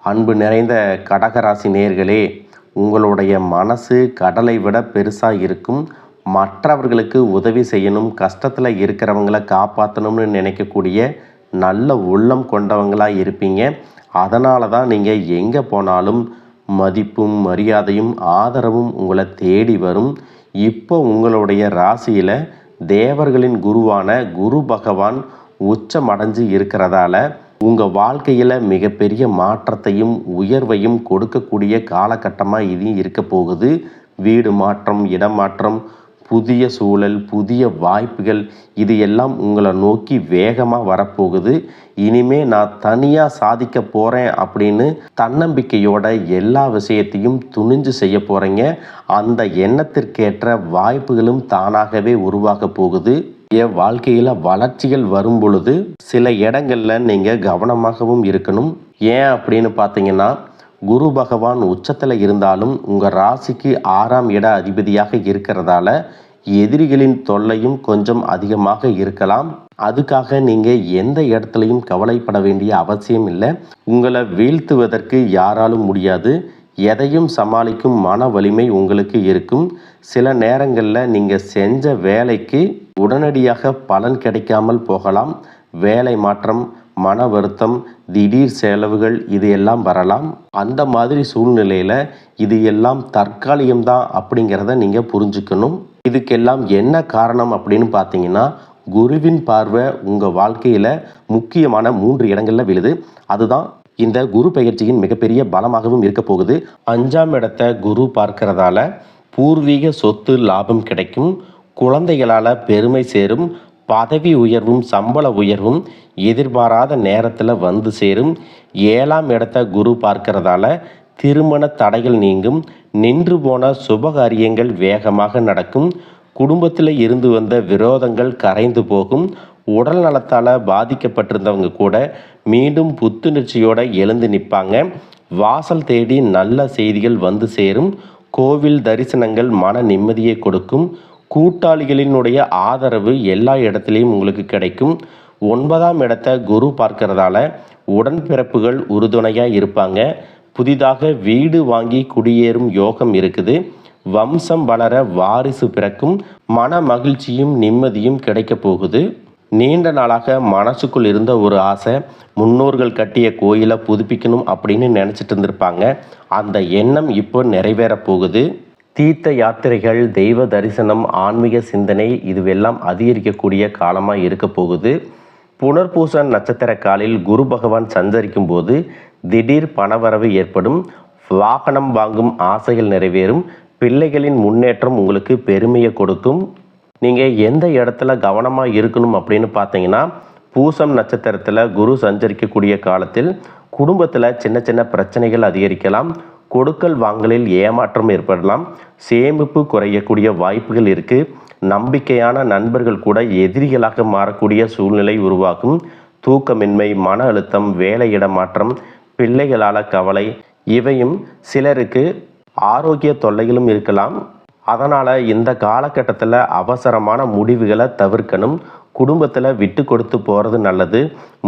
அன்பு நிறைந்த கடகராசி நேயர்களே, உங்களுடைய மனசு கடலை விட பெருசாக இருக்கும். மற்றவர்களுக்கு உதவி செய்யணும், கஷ்டத்தில் இருக்கிறவங்கள காப்பாற்றணும்னு நினைக்கக்கூடிய நல்ல உள்ளம் கொண்டவங்களாக இருப்பீங்க. அதனால தான் நீங்கள் எங்கே போனாலும் மதிப்பும் மரியாதையும் ஆதரவும் உங்களை தேடி வரும். இப்போ உங்களுடைய ராசியில் தேவர்களின் குருவான குரு பகவான் உச்சமடைஞ்சு இருக்கிறதால உங்கள் வாழ்க்கையில் மிகப்பெரிய மாற்றத்தையும் உயர்வையும் கொடுக்கக்கூடிய காலகட்டமாக இது இருக்க போகுது. வீடு மாற்றம், இடமாற்றம், புதிய சூழல், புதிய வாய்ப்புகள், இது எல்லாம் உங்களை நோக்கி வேகமாக வரப்போகுது. இனிமே நான் தனியாக சாதிக்க போகிறேன் அப்படின்னு தன்னம்பிக்கையோட எல்லா விஷயத்தையும் துணிஞ்சு செய்ய போகிறீங்க. அந்த எண்ணத்திற்கேற்ற வாய்ப்புகளும் தானாகவே உருவாக போகுது. என் வாழ்க்கையில் வளர்ச்சிகள் வரும் பொழுது சில இடங்களில் நீங்கள் கவனமாகவும் இருக்கணும். ஏன் அப்படின்னு பார்த்தீங்கன்னா, குரு பகவான் உச்சத்தில் இருந்தாலும் உங்கள் ராசிக்கு 6ஆம் இட அதிபதியாக இருக்கிறதால எதிரிகளின் தொல்லையும் கொஞ்சம் அதிகமாக இருக்கலாம். அதுக்காக நீங்கள் எந்த இடத்துலையும் கவலைப்பட வேண்டிய அவசியம் இல்லை. உங்களை வீழ்த்துவதற்கு யாராலும் முடியாது. எதையும் சமாளிக்கும் மன வலிமை உங்களுக்கு இருக்கும். சில நேரங்களில் நீங்கள் செஞ்ச வேலைக்கு உடனடியாக பலன் கிடைக்காமல் போகலாம். வேலை மாற்றம், மன வருத்தம், திடீர் செலவுகள், இது எல்லாம் வரலாம். அந்த மாதிரி சூழ்நிலையில் இது எல்லாம் தற்காலிகம்தான் அப்படிங்கிறத நீங்கள் புரிஞ்சுக்கணும். இதுக்கெல்லாம் என்ன காரணம் அப்படின்னு பார்த்தீங்கன்னா, குருவின் பார்வை உங்கள் வாழ்க்கையில் முக்கியமான 3 இடங்களில் விழுது. அதுதான் இந்த குரு பெயர்ச்சியின் மிகப்பெரிய பலமாகவும் இருக்க போகுது. 5ஆம் இடத்தை குரு பார்க்கறதால பூர்வீக சொத்து லாபம் கிடைக்கும். குழந்தைகளால் பெருமை சேரும். பதவி உயர்வும் சம்பள உயர்வும் எதிர்பாராத நேரத்தில் வந்து சேரும். 7ஆம் இடத்தை குரு பார்க்கறதால திருமண தடைகள் நீங்கும். நின்று போன சுபகாரியங்கள் வேகமாக நடக்கும். குடும்பத்தில் இருந்து வந்த விரோதங்கள் கரைந்து போகும். உடல் நலத்தால் பாதிக்கப்பட்டிருந்தவங்க கூட மீண்டும் புத்துணர்ச்சியோடு எழுந்து நிற்பாங்க. வாசல் தேடி நல்ல செய்திகள் வந்து சேரும். கோவில் தரிசனங்கள் மன நிம்மதியை கொடுக்கும். கூட்டாளிகளினுடைய ஆதரவு எல்லா இடத்துலையும் உங்களுக்கு கிடைக்கும். 9ஆம் இடத்தை குரு பார்க்கறதால உடன்பிறப்புகள் உறுதுணையாக இருப்பாங்க. புதிதாக வீடு வாங்கி குடியேறும் யோகம் இருக்குது. வம்சம் வளர வாரிசு பிறக்கும். மன மகிழ்ச்சியும் நிம்மதியும் கிடைக்க போகுது. நீண்ட நாளாக மனசுக்குள் இருந்த ஒரு ஆசை, முன்னோர்கள் கட்டிய கோயிலை புதுப்பிக்கணும் அப்படின்னு நினச்சிட்டு இருந்திருப்பாங்க. அந்த எண்ணம் இப்போ நிறைவேற போகுது. தீர்த்த யாத்திரைகள், தெய்வ தரிசனம், ஆன்மீக சிந்தனை, இதுவெல்லாம் அதிகரிக்கக்கூடிய காலமாக இருக்க போகுது. புனர்பூச நட்சத்திர காலில் குரு பகவான் சஞ்சரிக்கும் போது திடீர் பணவரவு ஏற்படும். வாகனம் வாங்கும் ஆசைகள் நிறைவேறும். பிள்ளைகளின் முன்னேற்றம் உங்களுக்கு பெருமையை கொடுக்கும். நீங்கள் எந்த இடத்துல கவனமாக இருக்கணும் அப்படின்னு பார்த்தீங்கன்னா, பூசம் நட்சத்திரத்தில் குரு சஞ்சரிக்கக்கூடிய காலத்தில் குடும்பத்தில் சின்ன சின்ன பிரச்சனைகள் அதிகரிக்கலாம். கொடுக்கல் வாங்கலில் ஏமாற்றம் ஏற்படலாம். சேமிப்பு குறையக்கூடிய வாய்ப்புகள் இருக்குது. நம்பிக்கையான நண்பர்கள் கூட எதிரிகளாக மாறக்கூடிய சூழ்நிலை உருவாகும். தூக்கமின்மை, மன அழுத்தம், வேலையிட மாற்றம், பிள்ளைகளால் கவலை, இவையும் சிலருக்கு ஆரோக்கிய தொல்லைகளும் இருக்கலாம். அதனால் இந்த காலகட்டத்தில் அவசரமான முடிவுகளை தவிர்க்கணும். குடும்பத்தில் விட்டு கொடுத்து போகிறது நல்லது.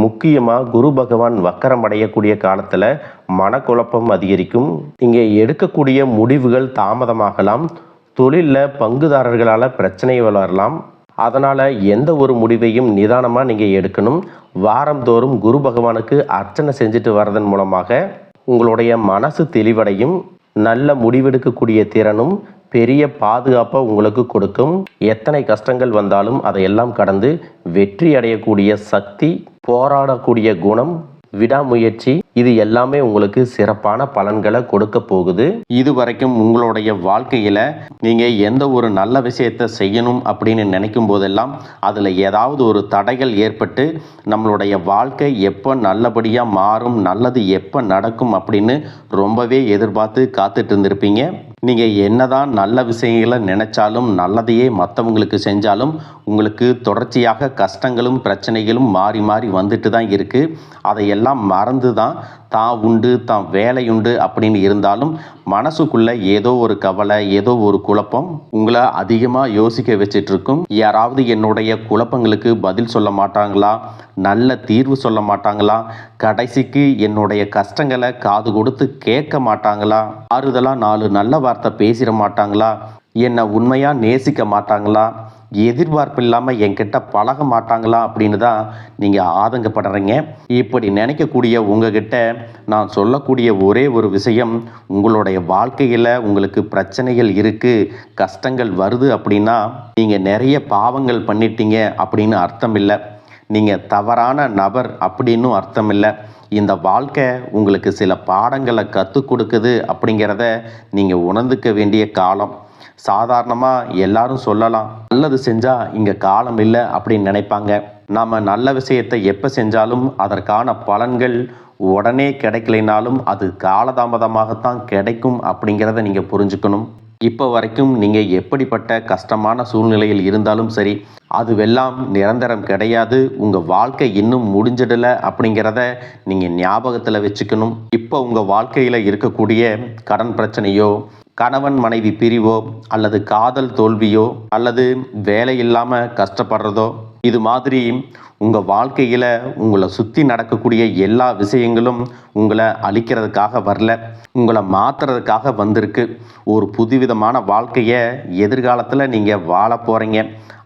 முக்கியமாக குரு பகவான் வக்கரம் அடையக்கூடிய காலத்தில் மனக்குழப்பம் அதிகரிக்கும். இங்கே எடுக்கக்கூடிய முடிவுகள் தாமதமாகலாம். தொழிலில் பங்குதாரர்களால் பிரச்சனை வளரலாம். அதனால் எந்த ஒரு முடிவையும் நிதானமாக நீங்கள் எடுக்கணும். வாரந்தோறும் குரு பகவானுக்கு அர்ச்சனை செஞ்சுட்டு வர்றதன் மூலமாக உங்களுடைய மனசு தெளிவடையும். நல்ல முடிவெடுக்கக்கூடிய திறனும் பெரிய பாதுகாப்பை உங்களுக்கு கொடுக்கும். எத்தனை கஷ்டங்கள் வந்தாலும் அதையெல்லாம் கடந்து வெற்றி அடையக்கூடிய சக்தி, போராடக்கூடிய குணம், விடாமுயற்சி, இது எல்லாமே உங்களுக்கு சிறப்பான பலன்களை கொடுக்க போகுது. இது வரைக்கும் உங்களுடைய வாழ்க்கையில் நீங்கள் எந்த ஒரு நல்ல விஷயத்தை செய்யணும் அப்படின்னு நினைக்கும் போதெல்லாம் அதில் ஏதாவது ஒரு தடைகள் ஏற்பட்டு நம்மளுடைய வாழ்க்கை எப்போ நல்லபடியாக மாறும், நல்லது எப்போ நடக்கும் அப்படின்னு ரொம்பவே எதிர்பார்த்து காத்துட்டு இருந்திருப்பீங்க. நீங்கள் என்னதான் நல்ல விஷயங்களை நினைச்சாலும், நல்லதையே மற்றவங்களுக்கு செஞ்சாலும் உங்களுக்கு தொடர்ச்சியாக கஷ்டங்களும் பிரச்சனைகளும் மாறி மாறி வந்துட்டு தான் இருக்குது. அதையெல்லாம் மறந்து தான் தான் உண்டு தான் வேலையுண்டு அப்படின்னு இருந்தாலும் மனசுக்குள்ள ஏதோ ஒரு கவலை, ஏதோ ஒரு குழப்பம் உங்களை அதிகமாக யோசிக்க வச்சிட்டு இருக்கும். யாராவது என்னுடைய குழப்பங்களுக்கு பதில் சொல்ல மாட்டாங்களா, நல்ல தீர்வு சொல்ல மாட்டாங்களா, கடைசிக்கு என்னுடைய கஷ்டங்களை காது கொடுத்து கேட்க மாட்டாங்களா, ஆறுதலாக 4 நல்ல வார்த்தை பேசிட மாட்டாங்களா, என்னை உண்மையாக நேசிக்க மாட்டாங்களா, எதிர்பார்ப்பு இல்லாமல் என்கிட்ட பழக மாட்டாங்களா அப்படின்னு தான் நீங்கள் ஆதங்கப்படுறீங்க. இப்படி நினைக்கக்கூடிய உங்ககிட்ட நான் சொல்லக்கூடிய ஒரே ஒரு விஷயம், உங்களுடைய வாழ்க்கையில் உங்களுக்கு பிரச்சனைகள் இருக்குது, கஷ்டங்கள் வருது அப்படின்னா நீங்கள் நிறைய பாவங்கள் பண்ணிட்டீங்க அப்படின்னு அர்த்தம் இல்லை. நீங்கள் தவறான நபர் அப்படின்னும் அர்த்தம் இல்லை. இந்த வாழ்க்கை உங்களுக்கு சில பாடங்களை கற்றுக் கொடுக்குது அப்படிங்கிறத நீங்கள் உணர்ந்துக்க வேண்டிய காலம். சாதாரணமாக எல்லாரும் சொல்லலாம், நல்லது செஞ்சால் இங்கே காலம் இல்லை அப்படின்னு நினைப்பாங்க. நாம் நல்ல விஷயத்தை எப்போ செஞ்சாலும் அதற்கான பலன்கள் உடனே கிடைக்கலைனாலும் அது காலதாமதமாகத்தான் கிடைக்கும் அப்படிங்கிறத நீங்கள் புரிஞ்சுக்கணும். இப்போ வரைக்கும் நீங்கள் எப்படிப்பட்ட கஷ்டமான சூழ்நிலையில் இருந்தாலும் சரி, அதுவெல்லாம் நிரந்தரம் கிடையாது. உங்கள் வாழ்க்கை இன்னும் முடிஞ்சிடலை அப்படிங்கிறத நீங்கள் ஞாபகத்தில் வச்சுக்கணும். இப்போ உங்கள் வாழ்க்கையில் இருக்கக்கூடிய கடன் பிரச்சனையோ, கணவன் மனைவி பிரிவோ, அல்லது காதல் தோல்வியோ, அல்லது வேலை இல்லாமல் கஷ்டப்படுறதோ, இது மாதிரி உங்கள் வாழ்க்கையில் உங்களை சுற்றி நடக்கக்கூடிய எல்லா விஷயங்களும் உங்களை அழிக்கிறதுக்காக வரல, உங்களை மாற்றுறதுக்காக வந்திருக்கு. ஒரு புதுவிதமான வாழ்க்கையை எதிர்காலத்தில் நீங்கள் வாழ போகிறீங்க.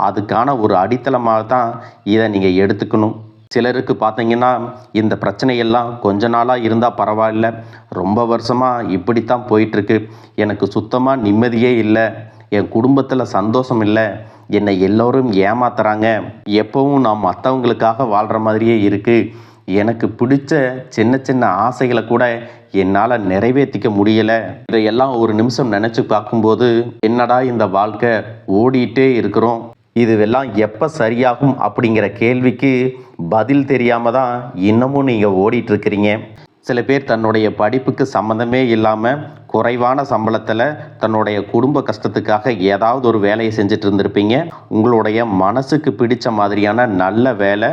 அதுக்கான ஒரு அடித்தளமாக தான் இதை நீங்கள் எடுத்துக்கணும். சிலருக்கு பார்த்தீங்கன்னா இந்த பிரச்சனையெல்லாம் கொஞ்ச நாளாக இருந்தால் பரவாயில்ல, ரொம்ப வருஷமாக இப்படித்தான் போயிட்டுருக்கு, எனக்கு சுத்தமாக நிம்மதியே இல்லை, என் குடும்பத்தில் சந்தோஷம் இல்லை, என்னை எல்லோரும் ஏமாத்துறாங்க, எப்பவும் நான் மற்றவங்களுக்காக வாழ்கிற மாதிரியே இருக்குது, எனக்கு பிடிச்ச சின்ன சின்ன ஆசைகளை கூட என்னால் நிறைவேற்றிக்க முடியலை. இதையெல்லாம் ஒரு நிமிஷம் நினச்சி பார்க்கும்போது, என்னடா இந்த வாழ்க்கை, ஓடிட்டே இருக்கிறோம், இதுவெல்லாம் எப்போ சரியாகும் அப்படிங்கிற கேள்விக்கு பதில் தெரியாமல் தான் இன்னமும் நீங்கள் ஓடிட்டுருக்கிறீங்க. சில பேர் தன்னுடைய படிப்புக்கு சம்மந்தமே இல்லாமல் குறைவான சம்பளத்தில் தன்னுடைய குடும்ப கஷ்டத்துக்காக ஏதாவது ஒரு வேலையை செஞ்சுட்டு இருந்திருப்பீங்க. உங்களுடைய மனசுக்கு பிடிச்ச மாதிரியான நல்ல வேலை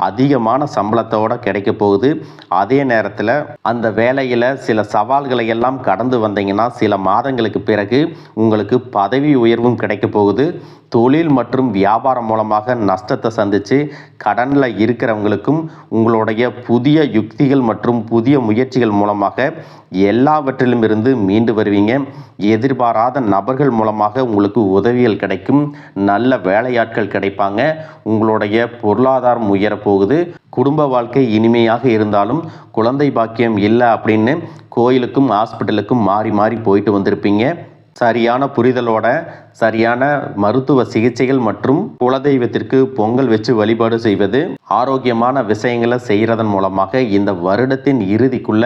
அதிகமான சம்பளத்தோடு கிடைக்க போகுது. அதே நேரத்தில் அந்த வேலையில் சில சவால்களை எல்லாம் கடந்து வந்தீங்கன்னா சில மாதங்களுக்கு பிறகு உங்களுக்கு பதவி உயர்வும் கிடைக்க போகுது. தொழில் மற்றும் வியாபாரம் மூலமாக நஷ்டத்தை சந்தித்து கடனில் இருக்கிறவங்களுக்கும் உங்களுடைய புதிய யுக்திகள் மற்றும் புதிய முயற்சிகள் மூலமாக எல்லாவற்றிலும் இருந்து மீண்டு வருவீங்க. எதிர்பாராத நபர்கள் மூலமாக உங்களுக்கு உதவிகள் கிடைக்கும், நல்ல வேலையாட்கள் கிடைப்பாங்க, உங்களுடைய பொருளாதாரம் உயரப்போகுது. குடும்ப வாழ்க்கை இனிமையாக இருந்தாலும் குழந்தை பாக்கியம் இல்லை அப்படின்னு கோயிலுக்கும் ஹாஸ்பிட்டலுக்கும் மாறி மாறி போயிட்டு வந்திருப்பீங்க. சரியான புரிதலோட சரியான மருத்துவ சிகிச்சைகள் மற்றும் குலதெய்வத்திற்கு பொங்கல் வச்சு வழிபாடு செய்வது, ஆரோக்கியமான விஷயங்களை செய்கிறதன் மூலமாக இந்த வருடத்தின் இறுதிக்குள்ள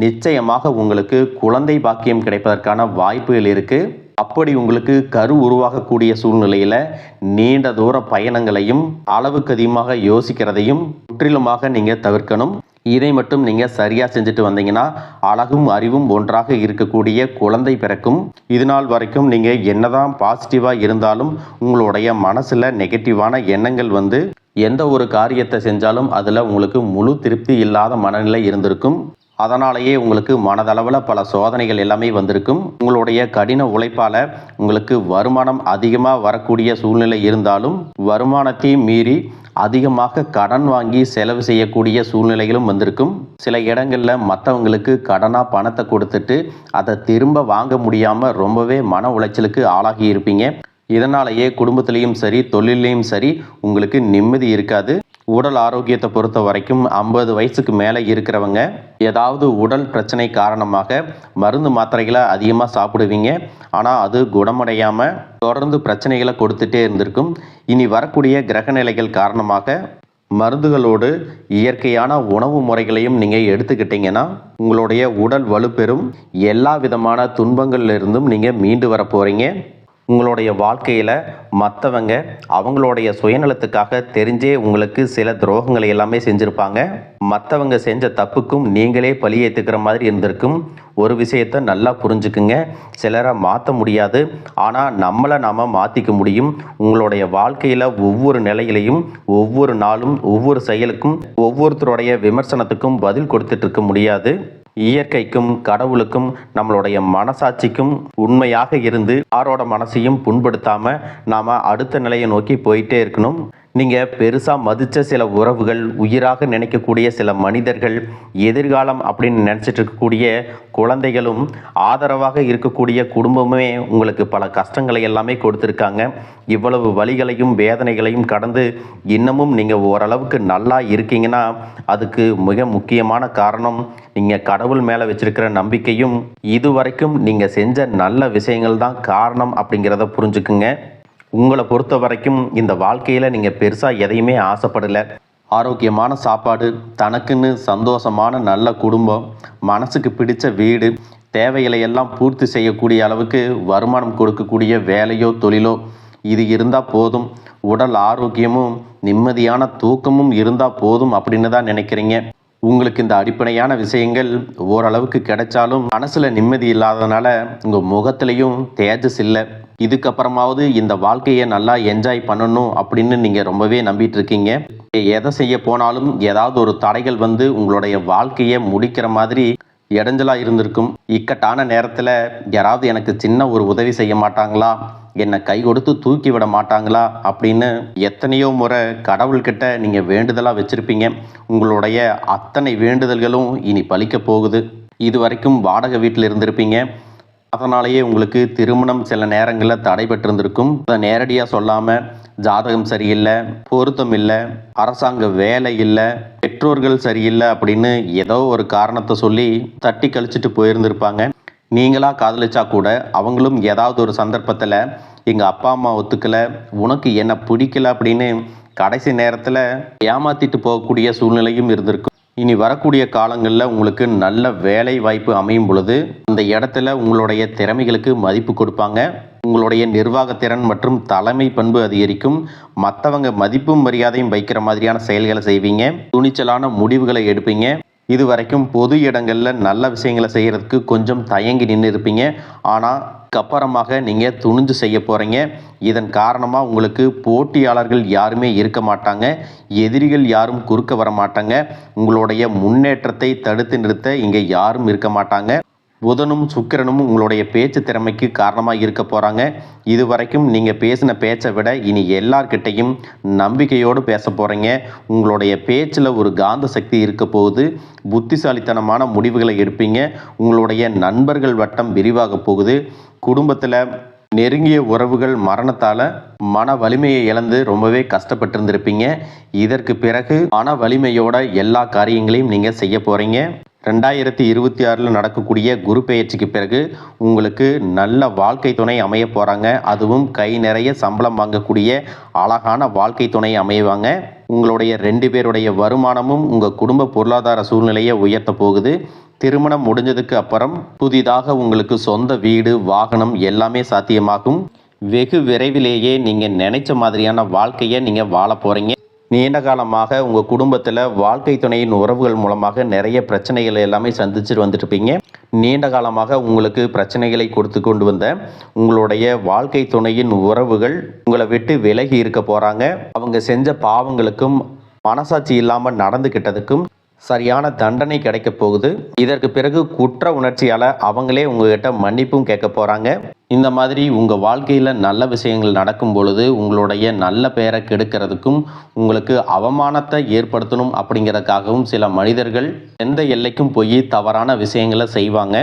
நிச்சயமாக உங்களுக்கு குழந்தை பாக்கியம் கிடைப்பதற்கான வாய்ப்புகள் இருக்கு. அப்படி உங்களுக்கு கரு உருவாகக்கூடிய சூழ்நிலையில் நீண்ட தூர பயணங்களையும் அளவுக்கு அதிகமாக யோசிக்கிறதையும் முற்றிலுமாக நீங்கள் தவிர்க்கணும். இதை மட்டும் நீங்கள் சரியாக செஞ்சுட்டு வந்தீங்கன்னா அழகும் அறிவும் ஒன்றாக இருக்கக்கூடிய குழந்தை பிறக்கும். இது நாள் வரைக்கும் நீங்கள் என்னதான் பாசிட்டிவாக இருந்தாலும் உங்களுடைய மனசில் நெகட்டிவான எண்ணங்கள் வந்து எந்த ஒரு காரியத்தை செஞ்சாலும் அதில் உங்களுக்கு முழு திருப்தி இல்லாத மனநிலை இருந்திருக்கும். அதனாலேயே உங்களுக்கு மனதளவில் பல சோதனைகள் எல்லாமே வந்திருக்கும். உங்களுடைய கடின உழைப்பால் உங்களுக்கு வருமானம் அதிகமாக வரக்கூடிய சூழ்நிலை இருந்தாலும் வருமானத்தையும் மீறி அதிகமாக கடன் வாங்கி செலவு செய்யக்கூடிய சூழ்நிலைகளும் வந்திருக்கும். சில இடங்களில் மற்றவங்களுக்கு கடனாக பணத்தை கொடுத்துட்டு அதை திரும்ப வாங்க முடியாமல் ரொம்பவே மன உளைச்சலுக்கு ஆளாகி இருப்பீங்க. இதனாலேயே குடும்பத்திலையும் சரி தொழிலையும் சரி உங்களுக்கு நிம்மதி இருக்காது. உடல் ஆரோக்கியத்தை பொறுத்த வரைக்கும் 50 வயசுக்கு மேலே இருக்கிறவங்க ஏதாவது உடல் பிரச்சனை காரணமாக மருந்து மாத்திரைகளை அதிகமாக சாப்பிடுவீங்க. ஆனால் அது குணமடையாமல் தொடர்ந்து பிரச்சனைகளை கொடுத்துட்டே இருந்திருக்கும். இனி வரக்கூடிய கிரகநிலைகள் காரணமாக மருந்துகளோடு இயற்கையான உணவு முறைகளையும் நீங்கள் எடுத்துக்கிட்டீங்கன்னா உங்களுடைய உடல் வலுப்பெறும். எல்லா விதமான துன்பங்கள்ல இருந்தும் நீங்கள் மீண்டு வர போகிறீங்க. உங்களுடைய வாழ்க்கையில் மற்றவங்க அவங்களுடைய சுயநலத்துக்காக தெரிஞ்சே உங்களுக்கு சில துரோகங்களை எல்லாமே செஞ்சுருப்பாங்க. மற்றவங்க செஞ்ச தப்புக்கும் நீங்களே பழி ஏற்றுக்கிற மாதிரி இருந்திருக்கும். ஒரு விஷயத்தை நல்லா புரிஞ்சுக்குங்க, சிலரை மாற்ற முடியாது, ஆனால் நம்மளை நாம் மாற்றிக்க முடியும். உங்களுடைய வாழ்க்கையில் ஒவ்வொரு நிலையிலையும் ஒவ்வொரு நாளும் ஒவ்வொரு செயலுக்கும் ஒவ்வொருத்தருடைய விமர்சனத்துக்கும் பதில் கொடுத்துட்டு இருக்க முடியாது. இயற்கைக்கும் கடவுளுக்கும் நம்மளுடைய மனசாட்சிக்கும் உண்மையாக இருந்து யாரோட மனசையும் புண்படுத்தாமல் நாம் அடுத்த நிலையை நோக்கி போயிட்டே இருக்கணும். நீங்கள் பெருசாக மதித்த சில உறவுகள், உயிராக நினைக்கக்கூடிய சில மனிதர்கள், எதிர்காலம் அப்படின்னு நினச்சிட்டு இருக்கக்கூடிய குழந்தைகளும், ஆதரவாக இருக்கக்கூடிய குடும்பமே உங்களுக்கு பல கஷ்டங்களை எல்லாமே கொடுத்துருக்காங்க. இவ்வளவு வலிகளையும் வேதனைகளையும் கடந்து இன்னமும் நீங்கள் ஓரளவுக்கு நல்லா இருக்கீங்கன்னா அதுக்கு மிக முக்கியமான காரணம் நீங்கள் கடவுள் மேலே வச்சிருக்கிற நம்பிக்கையும் இதுவரைக்கும் நீங்கள் செஞ்ச நல்ல விஷயங்கள் தான் காரணம் அப்படிங்கிறத புரிஞ்சுக்குங்க. உங்களை பொறுத்த வரைக்கும் இந்த வாழ்க்கையில் நீங்கள் பெருசாக எதையுமே ஆசைப்படலை. ஆரோக்கியமான சாப்பாடு, தனக்குன்னு சந்தோஷமான நல்ல குடும்பம், மனசுக்கு பிடிச்ச வீடு, தேவைகளை எல்லாம் பூர்த்தி செய்யக்கூடிய அளவுக்கு வருமானம் கொடுக்கக்கூடிய வேலையோ தொழிலோ இது இருந்தால் போதும். உடல் ஆரோக்கியமும் நிம்மதியான தூக்கமும் இருந்தால் போதும் அப்படின்னு தான் நினைக்கிறீங்க. உங்களுக்கு இந்த அடிப்படையான விஷயங்கள் ஓரளவுக்கு கிடைச்சாலும் மனசில் நிம்மதி இல்லாததுனால உங்கள் முகத்திலையும் தேஜஸ் இல்லை. இதுக்கப்புறமாவது இந்த வாழ்க்கையை நல்லா என்ஜாய் பண்ணணும் அப்படின்னு நீங்கள் ரொம்பவே நம்பிட்டு இருக்கீங்க. எதை செய்ய போனாலும் ஏதாவது ஒரு தடைகள் வந்து உங்களுடைய வாழ்க்கையை முடிக்கிற மாதிரி இடைஞ்சலாக இருந்திருக்கும். இக்கட்டான நேரத்தில் யாராவது எனக்கு சின்ன ஒரு உதவி செய்ய மாட்டாங்களா, என்னை கை கொடுத்து தூக்கி விட மாட்டாங்களா அப்படின்னு எத்தனையோ முறை கடவுள்கிட்ட நீங்கள் வேண்டுதலாக வச்சுருப்பீங்க. உங்களுடைய அத்தனை வேண்டுதல்களும் இனி பலிக்க போகுது. இது வரைக்கும் வாடகை வீட்டில் இருந்திருப்பீங்க. அதனாலேயே உங்களுக்கு திருமணம் சில நேரங்களில் தடைபட்டிருந்திருக்கும். அதை நேரடியாக சொல்லாமல் ஜாதகம் சரியில்லை, பொருத்தம் இல்லை, அரசாங்க வேலை இல்லை, பெற்றோர்கள் சரியில்லை அப்படின்னு ஏதோ ஒரு காரணத்தை சொல்லி தட்டி கழிச்சிட்டு போயிருந்திருப்பாங்க. நீங்களாக காதலிச்சா கூட அவங்களும் ஏதாவது ஒரு சந்தர்ப்பத்தில் எங்கள் அப்பா அம்மா ஒத்துக்கலை, உனக்கு என்ன பிடிக்கல அப்படின்னு கடைசி நேரத்தில் ஏமாற்றிட்டு போகக்கூடிய சூழ்நிலையும் இருந்திருக்கும். இனி வரக்கூடிய காலங்களில் உங்களுக்கு நல்ல வேலை வாய்ப்பு அமையும் பொழுது அந்த இடத்துல உங்களுடைய திறமைகளுக்கு மதிப்பு கொடுப்பாங்க. உங்களுடைய நிர்வாகத்திறன் மற்றும் தலைமை பண்பு அதிகரிக்கும். மற்றவங்க மதிப்பும் மரியாதையும் வைக்கிற மாதிரியான செயல்களை செய்வீங்க. துணிச்சலான முடிவுகளை எடுப்பீங்க. இது வரைக்கும் பொது இடங்களில் நல்ல விஷயங்களை செய்கிறதுக்கு கொஞ்சம் தயங்கி நின்று இருப்பீங்க. ஆனால் அப்புறமாக நீங்கள் துணிஞ்சு செய்ய போகிறீங்க. இதன் காரணமாக உங்களுக்கு போட்டியாளர்கள் யாருமே இருக்க மாட்டாங்க, எதிரிகள் யாரும் குறுக்க வர மாட்டாங்க. உங்களுடைய முன்னேற்றத்தை தடுத்து நிறுத்த இங்கே யாரும் இருக்க மாட்டாங்க. புதனும் சுக்கிரனும் உங்களுடைய பேச்சு திறமைக்கு காரணமாக இருக்க போகிறாங்க. இது வரைக்கும் நீங்கள் பேசின பேச்சை விட இனி எல்லார்கிட்டையும் நம்பிக்கையோடு பேச போகிறீங்க. உங்களுடைய பேச்சில் ஒரு காந்த சக்தி இருக்க போகுது. புத்திசாலித்தனமான முடிவுகளை எடுப்பீங்க. உங்களுடைய நண்பர்கள் வட்டம் விரிவாக போகுது. குடும்பத்தில் நெருங்கிய உறவுகள் மரணத்தால் மன வலிமையை இழந்து ரொம்பவே கஷ்டப்பட்டிருந்திருப்பீங்க. இதற்கு பிறகு மன வலிமையோட எல்லா காரியங்களையும் நீங்கள் செய்ய போகிறீங்க. 2026 நடக்கக்கூடிய குரு பெயர்ச்சிக்கு பிறகு உங்களுக்கு நல்ல வாழ்க்கை துணை அமைய போகிறாங்க. அதுவும் கை நிறைய சம்பளம் வாங்கக்கூடிய அழகான வாழ்க்கை துணை அமைவாங்க. உங்களுடைய 2 பேருடைய வருமானமும் உங்கள் குடும்ப பொருளாதார சூழ்நிலையை உயர்த்த போகுது. திருமணம் முடிஞ்சதுக்கு அப்புறம் புதிதாக உங்களுக்கு சொந்த வீடு, வாகனம் எல்லாமே சாத்தியமாகும். வெகு விரைவிலேயே நீங்கள் நினைச்ச மாதிரியான வாழ்க்கையை நீங்கள் வாழ போகிறீங்க. நீண்ட காலமாக உங்கள் குடும்பத்தில் வாழ்க்கை துணையின் உறவுகள் மூலமாக நிறைய பிரச்சனைகளை எல்லாமே சந்திச்சுட்டு வந்துட்டுருப்பீங்க. நீண்ட காலமாக உங்களுக்கு பிரச்சனைகளை கொடுத்து கொண்டு வந்த உங்களுடைய வாழ்க்கை துணையின் உறவுகள் உங்களை விட்டு விலகி இருக்க போகிறாங்க. அவங்க செஞ்ச பாவங்களுக்கும் மனசாட்சி இல்லாமல் நடந்துக்கிட்டதுக்கும் சரியான தண்டனை கிடைக்க போகுது. இதற்கு பிறகு குற்ற உணர்ச்சியால் அவங்களே உங்ககிட்ட மன்னிப்பும் கேட்க போகிறாங்க. இந்த மாதிரி உங்கள் வாழ்க்கையில் நல்ல விஷயங்கள் நடக்கும் பொழுது உங்களுடைய நல்ல பெயரை கெடுக்கிறதுக்கும் உங்களுக்கு அவமானத்தை ஏற்படுத்தணும் அப்படிங்கிறதுக்காகவும் சில மனிதர்கள் எந்த எல்லைக்கும் போய் தவறான விஷயங்களை செய்வாங்க.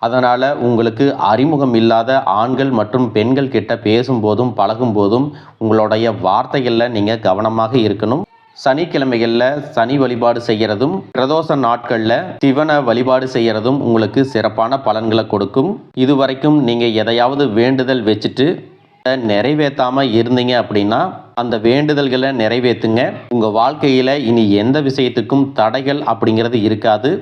அதனால் உங்களுக்கு அறிமுகம் இல்லாத ஆண்கள் மற்றும் பெண்கள் கிட்ட பேசும்போதும் பழகும்போதும் உங்களுடைய வார்த்தைகளில் நீங்கள் கவனமாக இருக்கணும். சனிக்கிழமைகளில் சனி வழிபாடு செய்கிறதும் பிரதோஷ நாட்களில் சிவனை வழிபாடு செய்கிறதும் உங்களுக்கு சிறப்பான பலன்களை கொடுக்கும். இதுவரைக்கும் நீங்கள் எதையாவது வேண்டுதல் வச்சுட்டு நிறைவேற்றாமல் இருந்தீங்க அப்படின்னா அந்த வேண்டுதல்களை நிறைவேற்றுங்க. உங்கள் வாழ்க்கையில் இனி எந்த விஷயத்துக்கும் தடைகள் அப்படிங்கிறது இருக்காது.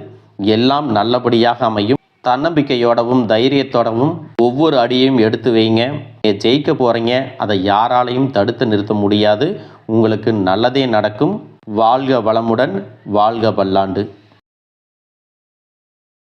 எல்லாம் நல்லபடியாக அமையும். தன்னம்பிக்கையோடவும் தைரியத்தோடவும் ஒவ்வொரு அடியையும் எடுத்து வைங்க. நீங்கள் ஜெயிக்க போகிறீங்க. அதை யாராலையும் தடுத்து நிறுத்த முடியாது. உங்களுக்கு நல்லதே நடக்கும். வாழ்க வளமுடன், வாழ்க பல்லாண்டு.